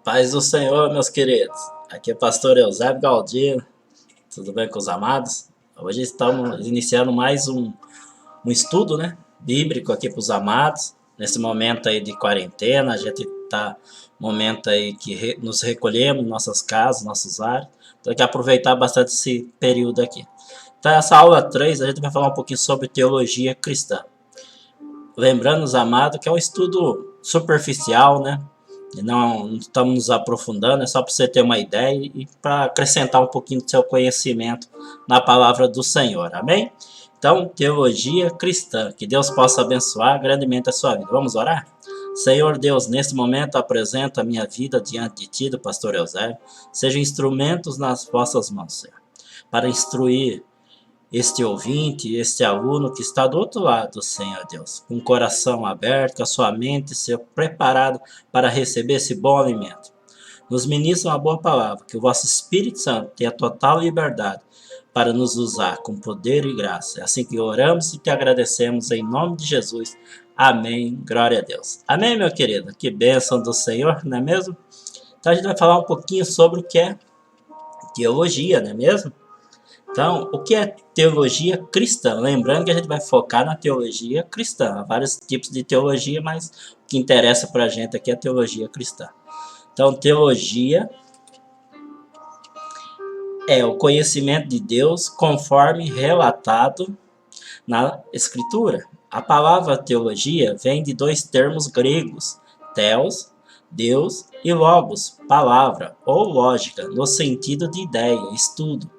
Paz do Senhor, meus queridos. Aqui é o pastor Eusébio Galdino. Tudo bem com os amados? Hoje estamos iniciando mais um estudo, né, bíblico aqui para os amados. Nesse momento aí de quarentena, a gente está momento aí que nos recolhemos em nossas casas, nossos lares. Então tem que aproveitar bastante esse período aqui. Então essa aula 3 a gente vai falar um pouquinho sobre teologia cristã. Lembrando os amados que é um estudo superficial, né? Não estamos nos aprofundando, é só para você ter uma ideia e para acrescentar um pouquinho do seu conhecimento na palavra do Senhor, amém? Então, teologia cristã, que Deus possa abençoar grandemente a sua vida. Vamos orar? Senhor Deus, neste momento apresento a minha vida diante de Ti, do pastor Eusébio. Sejam instrumentos nas vossas mãos, Senhor, para instruir este ouvinte, este aluno que está do outro lado, Senhor Deus, com o coração aberto, com a sua mente ser preparado para receber esse bom alimento. Nos ministra uma boa palavra, que o vosso Espírito Santo tenha total liberdade para nos usar com poder e graça. É assim que oramos e te agradecemos em nome de Jesus. Amém. Glória a Deus. Amém, meu querido? Que bênção do Senhor, não é mesmo? Então a gente vai falar um pouquinho sobre o que é teologia, não é mesmo? Então, o que é teologia cristã? Lembrando que a gente vai focar na teologia cristã. Há vários tipos de teologia, mas o que interessa para a gente aqui é a teologia cristã. Então, teologia é o conhecimento de Deus conforme relatado na Escritura. A palavra teologia vem de dois termos gregos, theos, Deus, e logos, palavra ou lógica, no sentido de ideia, estudo.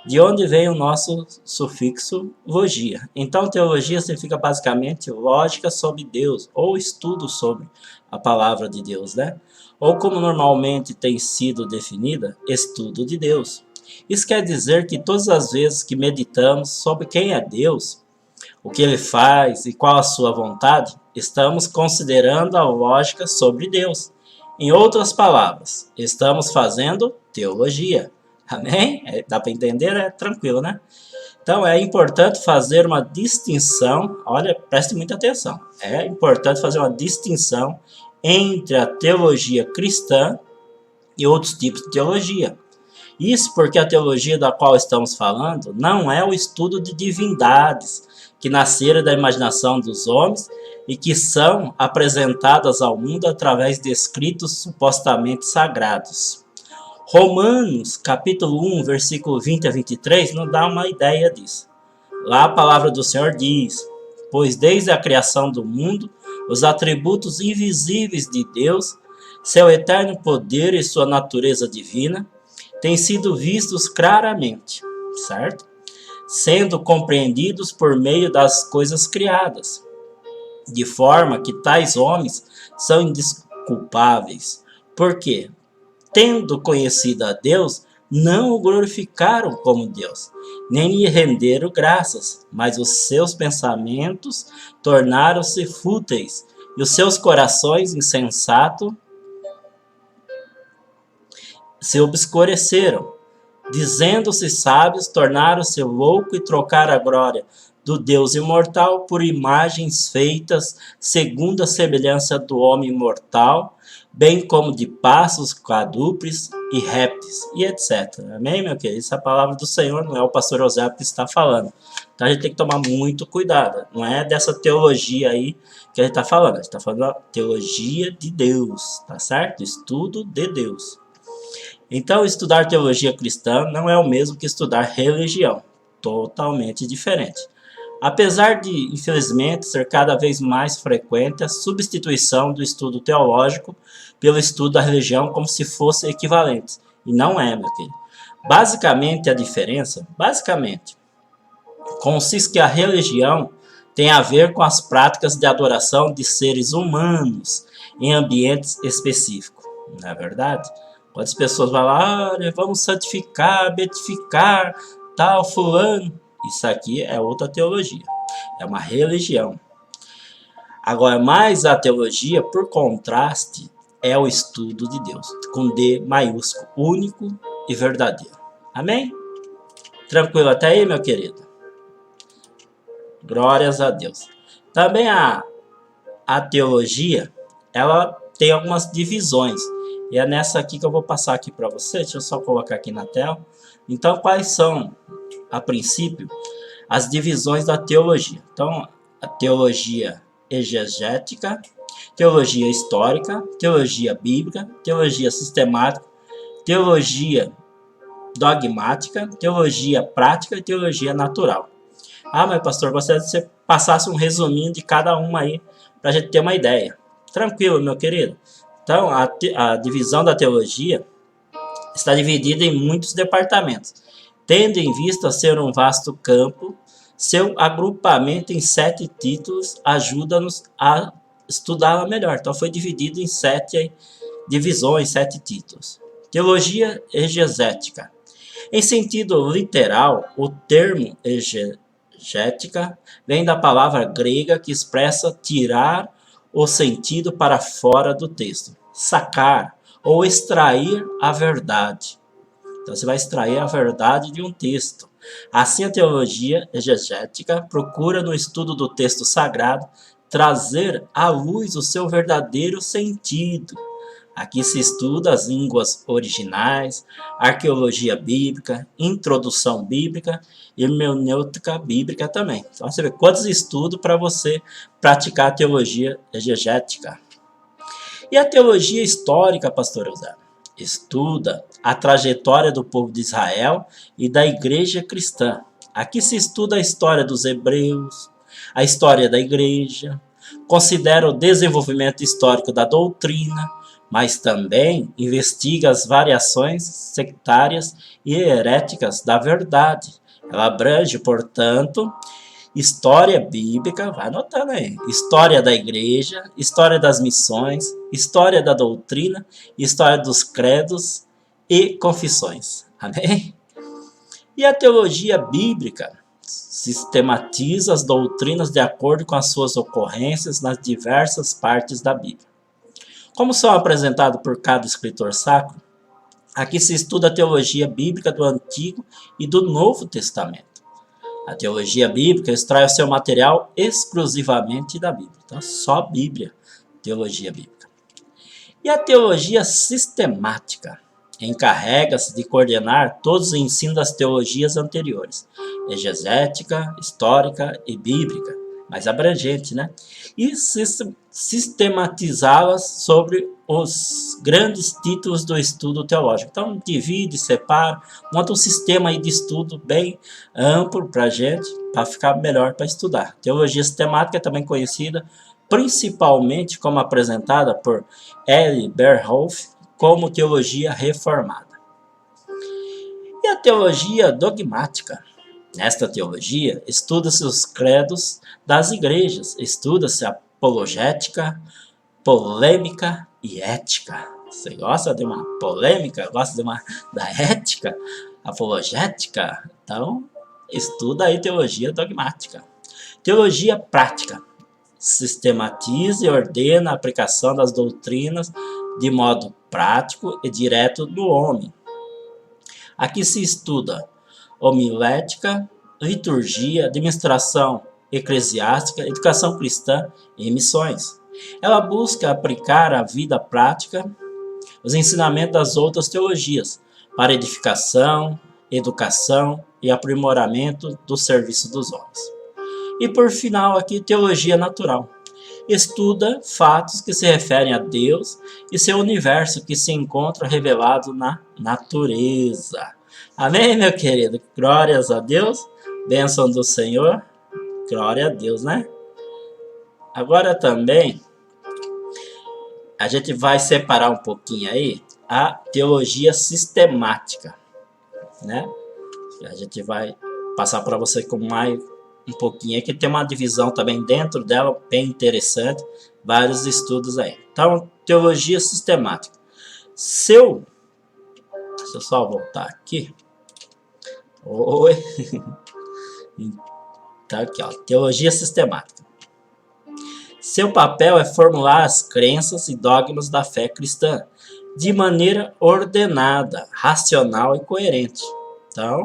De onde vem o nosso sufixo logia. Então, teologia significa basicamente lógica sobre Deus, ou estudo sobre a palavra de Deus, né? Ou como normalmente tem sido definida, estudo de Deus. Isso quer dizer que todas as vezes que meditamos sobre quem é Deus, o que Ele faz e qual a sua vontade, estamos considerando a lógica sobre Deus. Em outras palavras, estamos fazendo teologia. Amém? Dá para entender? É tranquilo, né? Então, é importante fazer uma distinção. Olha, preste muita atenção. É importante fazer uma distinção entre a teologia cristã e outros tipos de teologia. Isso porque a teologia da qual estamos falando não é o estudo de divindades que nasceram da imaginação dos homens e que são apresentadas ao mundo através de escritos supostamente sagrados. Romanos, capítulo 1, versículo 20 a 23, nos dá uma ideia disso. Lá a palavra do Senhor diz: pois desde a criação do mundo, os atributos invisíveis de Deus, seu eterno poder e sua natureza divina, têm sido vistos claramente, certo? Sendo compreendidos por meio das coisas criadas, de forma que tais homens são indesculpáveis. Por quê? Tendo conhecido a Deus, não o glorificaram como Deus, nem lhe renderam graças, mas os seus pensamentos tornaram-se fúteis, e os seus corações insensatos se obscureceram. Dizendo-se sábios, tornaram-se loucos e trocaram a glória do Deus imortal por imagens feitas segundo a semelhança do homem mortal, bem como de pássaros, quadrúpedes e répteis, e etc. Amém, meu querido? Isso é a palavra do Senhor, não é o pastor Eusébio que está falando. Então a gente tem que tomar muito cuidado. Não é dessa teologia aí que a gente está falando. A gente está falando da teologia de Deus, tá certo? Estudo de Deus. Então, estudar teologia cristã não é o mesmo que estudar religião. Totalmente diferente. Apesar de, infelizmente, ser cada vez mais frequente a substituição do estudo teológico pelo estudo da religião como se fossem equivalentes. E não é, meu querido. Basicamente, a diferença, consiste que a religião tem a ver com as práticas de adoração de seres humanos em ambientes específicos. Não é verdade? Quantas pessoas vão lá, vamos santificar, beatificar, tal, fulano. Isso aqui é outra teologia. É uma religião. Agora, mais a teologia, por contraste, é o estudo de Deus. Com D maiúsculo, único e verdadeiro. Amém? Tranquilo até aí, meu querido? Glórias a Deus. Também a teologia, ela tem algumas divisões. E é nessa aqui que eu vou passar aqui para você. Deixa eu só colocar aqui na tela. Então, quais são, a princípio, as divisões da teologia? Então, a teologia exegética, teologia histórica, teologia bíblica, teologia sistemática, teologia dogmática, teologia prática e teologia natural. Ah, mas pastor, gostaria que você passasse um resuminho de cada uma aí, para a gente ter uma ideia. Tranquilo, meu querido? Então, a divisão da teologia está dividida em muitos departamentos. Tendo em vista ser um vasto campo, seu agrupamento em 7 títulos ajuda-nos a estudá-la melhor. Então, foi dividido em 7 divisões, 7 títulos. Teologia exegética. Em sentido literal, o termo exegética vem da palavra grega que expressa tirar o sentido para fora do texto, sacar ou extrair a verdade. Então você vai extrair a verdade de um texto. Assim, a teologia exegética procura no estudo do texto sagrado trazer à luz o seu verdadeiro sentido. Aqui se estuda as línguas originais, arqueologia bíblica, introdução bíblica e hermenêutica bíblica também. Então você vê quantos estudos para você praticar a teologia exegética. E a teologia histórica, pastor Eusébio? Estuda a trajetória do povo de Israel e da igreja cristã. Aqui se estuda a história dos hebreus, a história da igreja, considera o desenvolvimento histórico da doutrina, mas também investiga as variações sectárias e heréticas da verdade. Ela abrange, portanto, história bíblica, vai anotando aí, história da igreja, história das missões, história da doutrina, história dos credos e confissões. Amém? E a teologia bíblica sistematiza as doutrinas de acordo com as suas ocorrências nas diversas partes da Bíblia. Como são apresentados por cada escritor sacro, aqui se estuda a teologia bíblica do Antigo e do Novo Testamento. A teologia bíblica extrai o seu material exclusivamente da Bíblia. Então, só Bíblia, teologia bíblica. E a teologia sistemática encarrega-se de coordenar todos os ensinos das teologias anteriores, exegética, histórica e bíblica, mais abrangente, né? E sistematizá-las sobre os grandes títulos do estudo teológico. Então, divide, separa, monta um sistema aí de estudo bem amplo para a gente, para ficar melhor para estudar. Teologia sistemática é também conhecida principalmente como apresentada por L. Berhoff como teologia reformada. E a teologia dogmática? Nesta teologia, estuda-se os credos das igrejas, estuda-se a apologética, polêmica e ética. Você gosta de uma polêmica? Gosta da ética? Apologética? Então, estuda aí teologia dogmática. Teologia prática. Sistematiza e ordena a aplicação das doutrinas de modo prático e direto no homem. Aqui se estuda homilética, liturgia, administração eclesiástica, educação cristã e missões. Ela busca aplicar à vida prática os ensinamentos das outras teologias para edificação, educação e aprimoramento do serviço dos homens. E por final aqui, teologia natural. Estuda fatos que se referem a Deus e seu universo que se encontra revelado na natureza. Amém, meu querido? Glórias a Deus. Bênção do Senhor. Glória a Deus, né? Agora também, a gente vai separar um pouquinho aí a teologia sistemática, né? A gente vai passar para você com mais um pouquinho aqui. Tem uma divisão também dentro dela, bem interessante. Vários estudos aí. Então, teologia sistemática. Deixa eu só voltar aqui. Oi. Tá aqui, ó. Teologia sistemática. Seu papel é formular as crenças e dogmas da fé cristã de maneira ordenada, racional e coerente. Então,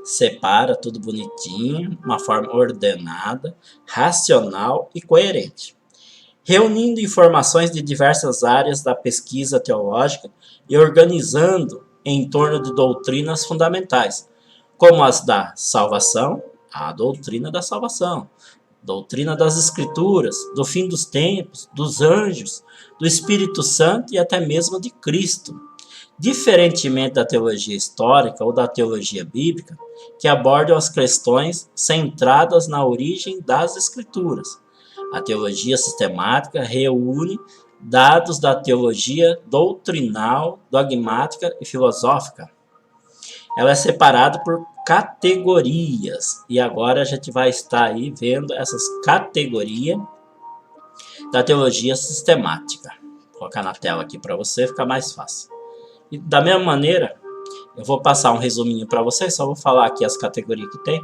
separa tudo bonitinho, uma forma ordenada, racional e coerente. reunindo informações de diversas áreas da pesquisa teológica e organizando em torno de doutrinas fundamentais, como as da salvação, a doutrina da salvação, doutrina das Escrituras, do fim dos tempos, dos anjos, do Espírito Santo e até mesmo de Cristo. Diferentemente da teologia histórica ou da teologia bíblica, que abordam as questões centradas na origem das Escrituras. A teologia sistemática reúne dados da teologia doutrinal, dogmática e filosófica. Ela é separada por categorias. E agora a gente vai estar aí vendo essas categorias da teologia sistemática. Vou colocar na tela aqui para você ficar mais fácil. E da mesma maneira, eu vou passar um resuminho para vocês, só vou falar aqui as categorias que tem.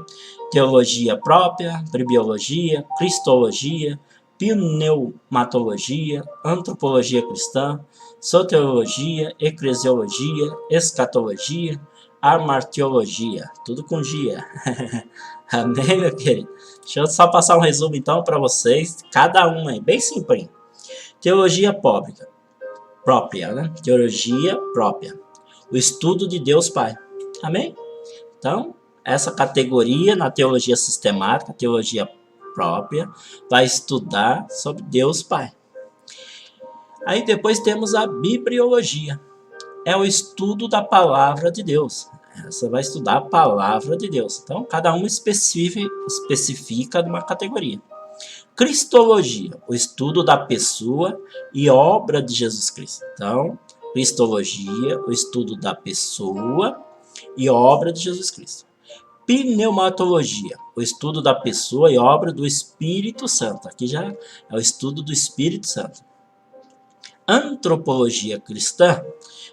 Teologia própria, bribiologia, cristologia, pneumatologia, antropologia cristã, soteriologia, eclesiologia, escatologia, amartiologia, tudo com dia. Amém, meu querido? Deixa eu só passar um resumo então para vocês, cada uma aí, bem simples. Teologia própria, né? Teologia própria. O estudo de Deus Pai. Amém? Então, essa categoria na teologia sistemática, teologia própria, vai estudar sobre Deus Pai. Aí depois temos a bibliologia. É o estudo da palavra de Deus. Você vai estudar a palavra de Deus. Então, cada uma especifica uma categoria. Cristologia, o estudo da pessoa e obra de Jesus Cristo. Então, cristologia, o estudo da pessoa e obra de Jesus Cristo. Pneumatologia, o estudo da pessoa e obra do Espírito Santo. Aqui já é o estudo do Espírito Santo. Antropologia cristã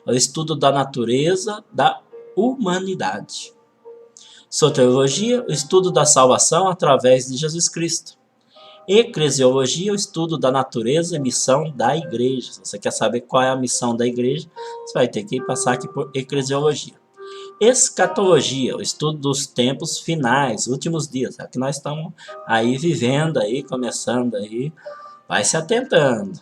é o estudo da natureza da humanidade. Soteriologia, o estudo da salvação através de Jesus Cristo. Eclesiologia, o estudo da natureza e missão da igreja. Se você quer saber qual é a missão da igreja, você vai ter que passar aqui por eclesiologia. Escatologia, o estudo dos tempos finais, últimos dias. É o que nós estamos aí vivendo, aí, começando aí. Vai se atentando.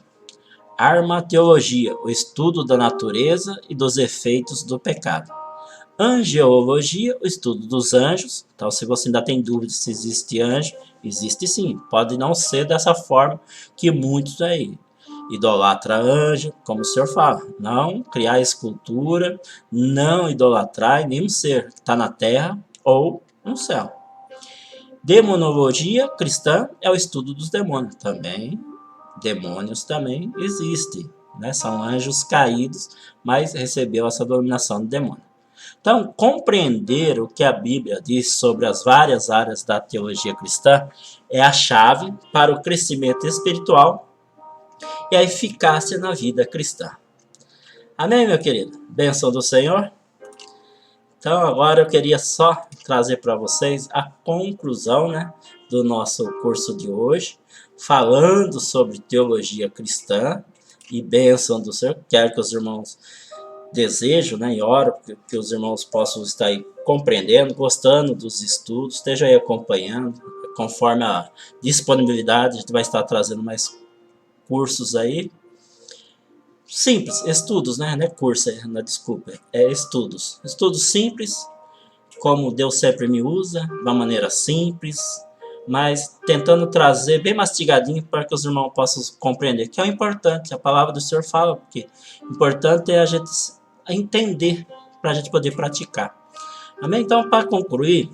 Armateologia, o estudo da natureza e dos efeitos do pecado. Angelologia, o estudo dos anjos. Então, se você ainda tem dúvida se existe anjo, existe sim. Pode não ser dessa forma que muitos aí idolatra anjo, como o senhor fala. Não criar escultura, não idolatrar nenhum ser que está na terra ou no céu. Demonologia cristã é o estudo dos demônios. Também, demônios também existem, né? São anjos caídos, mas recebeu essa dominação do demônio. Então, compreender o que a Bíblia diz sobre as várias áreas da teologia cristã é a chave para o crescimento espiritual e a eficácia na vida cristã. Amém, meu querido? Bênção do Senhor. Então, agora eu queria só trazer para vocês a conclusão, né, do nosso curso de hoje, falando sobre teologia cristã e bênção do Senhor. Quero que os irmãos desejo, né, e oro que os irmãos possam estar aí compreendendo, gostando dos estudos, estejam aí acompanhando, conforme a disponibilidade, a gente vai estar trazendo mais cursos aí. Simples, estudos, né, não é curso, não, desculpa, é estudos. Estudos simples, como Deus sempre me usa, de uma maneira simples, mas tentando trazer bem mastigadinho para que os irmãos possam compreender, que é o importante, a palavra do Senhor fala, porque o importante é a gente entender, para a gente poder praticar. Amém? Então, para concluir,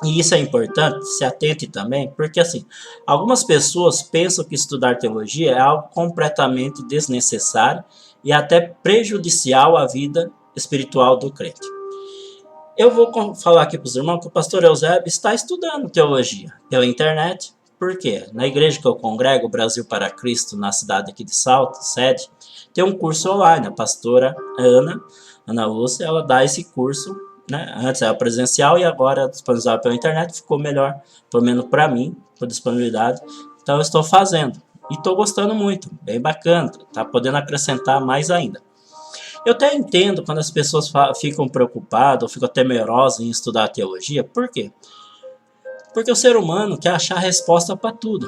e isso é importante, se atente também, porque assim, algumas pessoas pensam que estudar teologia é algo completamente desnecessário e até prejudicial à vida espiritual do crente. Eu vou falar aqui para os irmãos que o pastor Eusébio está estudando teologia pela internet. Por quê? Na igreja que eu congrego, Brasil para Cristo, na cidade aqui de Salto, sede, tem um curso online. A pastora Ana Lúcia, ela dá esse curso, né? Antes era presencial e agora disponibilizado pela internet. Ficou melhor, pelo menos para mim, por disponibilidade. Então eu estou fazendo e estou gostando muito, bem bacana, está podendo acrescentar mais ainda. Eu até entendo quando as pessoas ficam preocupadas ou ficam temerosas em estudar teologia. Por quê? Porque o ser humano quer achar resposta para tudo.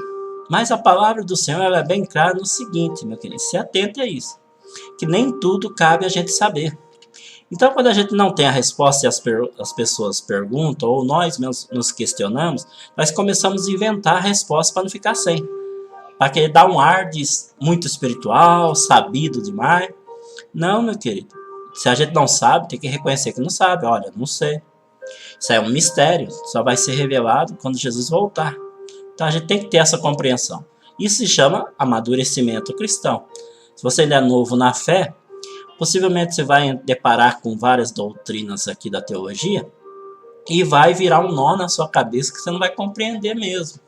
Mas a palavra do Senhor ela é bem clara no seguinte, meu querido, se atente a isso, que nem tudo cabe a gente saber. Então, quando a gente não tem a resposta e as pessoas perguntam, ou nós mesmos nos questionamos, nós começamos a inventar a resposta para não ficar sem. Para querer dar um ar de muito espiritual, sabido demais. Não, meu querido. Se a gente não sabe, tem que reconhecer que não sabe. Olha, não sei. Isso é um mistério. Só vai ser revelado quando Jesus voltar. Então, a gente tem que ter essa compreensão. Isso se chama amadurecimento cristão. Se você ainda é novo na fé, possivelmente você vai deparar com várias doutrinas aqui da teologia e vai virar um nó na sua cabeça que você não vai compreender mesmo.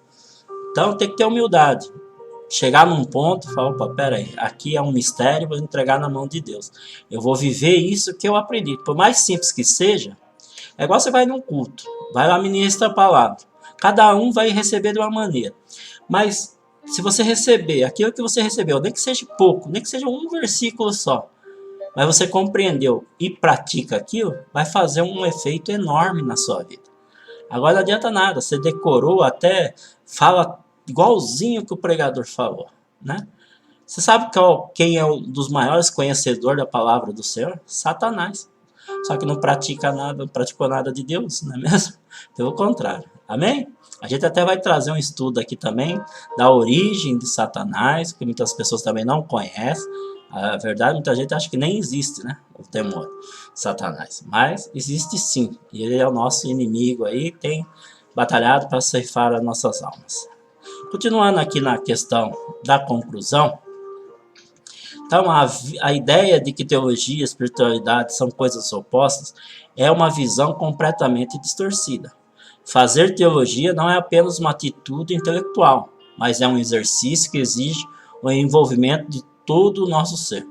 Então tem que ter humildade. Chegar num ponto e falar, opa, peraí, aqui é um mistério, vou entregar na mão de Deus. Eu vou viver isso que eu aprendi. Por mais simples que seja, é igual você vai num culto, vai lá ministrar a palavra. Cada um vai receber de uma maneira. Mas se você receber aquilo que você recebeu, nem que seja pouco, nem que seja um versículo só, mas você compreendeu e pratica aquilo, vai fazer um efeito enorme na sua vida. Agora não adianta nada, você decorou até, fala igualzinho que o pregador falou, né? Você sabe quem é um dos maiores conhecedores da palavra do Senhor? Satanás. Só que não pratica nada, não praticou nada de Deus, não é mesmo? Pelo contrário. Amém? A gente até vai trazer um estudo aqui também da origem de Satanás, que muitas pessoas também não conhecem. A verdade, muita gente acha que nem existe, né? O temor de Satanás. Mas existe sim. E ele é o nosso inimigo aí, tem batalhado para ceifar as nossas almas. Continuando aqui na questão da conclusão. Então, a ideia de que teologia e espiritualidade são coisas opostas é uma visão completamente distorcida. Fazer teologia não é apenas uma atitude intelectual, mas é um exercício que exige o envolvimento de todo o nosso ser.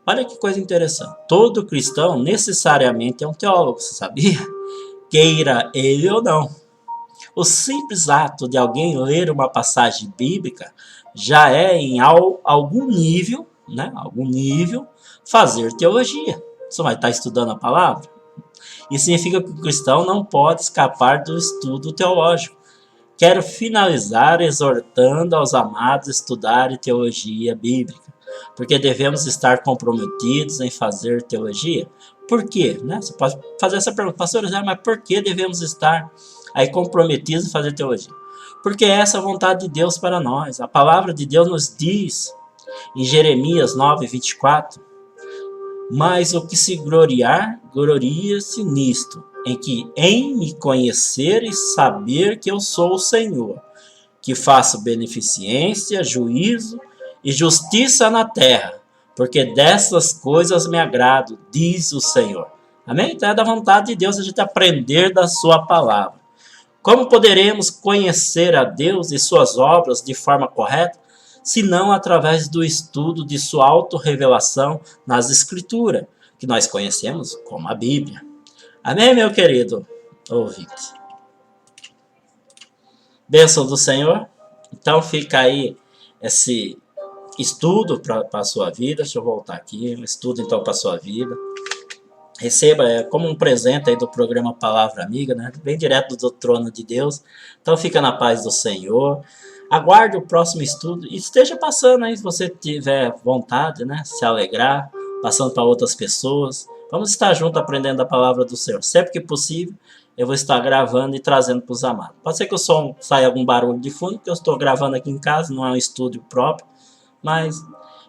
Olha que coisa interessante. Todo cristão necessariamente é um teólogo, você sabia? Queira ele ou não. O simples ato de alguém ler uma passagem bíblica já é em algum nível, né? Algum nível, fazer teologia. Você vai estar estudando a palavra? Isso significa que o cristão não pode escapar do estudo teológico. Quero finalizar exortando aos amados a estudarem teologia bíblica, porque devemos estar comprometidos em fazer teologia. Por quê? Né? Você pode fazer essa pergunta, pastor José, mas por que devemos estar aí comprometidos em fazer teologia? Porque essa é a vontade de Deus para nós. A palavra de Deus nos diz, em Jeremias 9, 24, mas o que se gloriar, gloria-se nisto, em me conhecer e saber que eu sou o Senhor, que faço beneficência, juízo e justiça na terra, porque dessas coisas me agrado, diz o Senhor. Amém? Então é da vontade de Deus a gente aprender da sua palavra. Como poderemos conhecer a Deus e suas obras de forma correta, se não através do estudo de sua autorrevelação nas Escrituras, que nós conhecemos como a Bíblia. Amém, meu querido ouvinte? Bênção do Senhor. Então fica aí esse estudo para a sua vida. Deixa eu voltar aqui. Um estudo então para a sua vida. Receba como um presente aí do programa Palavra Amiga, né? Bem direto do trono de Deus. Então fica na paz do Senhor. Aguarde o próximo estudo e esteja passando aí, se você tiver vontade, né? Se alegrar, passando para outras pessoas. Vamos estar juntos aprendendo a palavra do Senhor. Sempre que possível, eu vou estar gravando e trazendo para os amados. Pode ser que o som saia algum barulho de fundo, porque eu estou gravando aqui em casa, não é um estúdio próprio. Mas,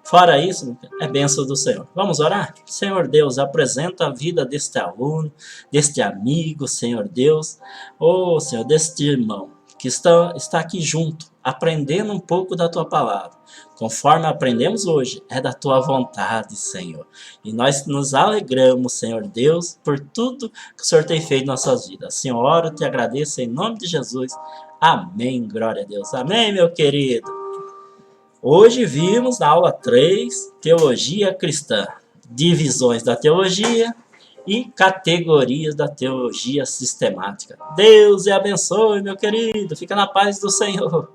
fora isso, é bênção do Senhor. Vamos orar? Senhor Deus, apresenta a vida deste aluno, deste amigo, Senhor Deus. Oh, Senhor, deste irmão que está aqui junto, aprendendo um pouco da Tua palavra. Conforme aprendemos hoje, é da Tua vontade, Senhor. E nós nos alegramos, Senhor Deus, por tudo que o Senhor tem feito em nossas vidas. Senhor, oro, te agradeço em nome de Jesus. Amém, glória a Deus. Amém, meu querido. Hoje vimos na aula 3, Teologia Cristã, divisões da teologia e categorias da teologia sistemática. Deus te abençoe, meu querido. Fica na paz do Senhor.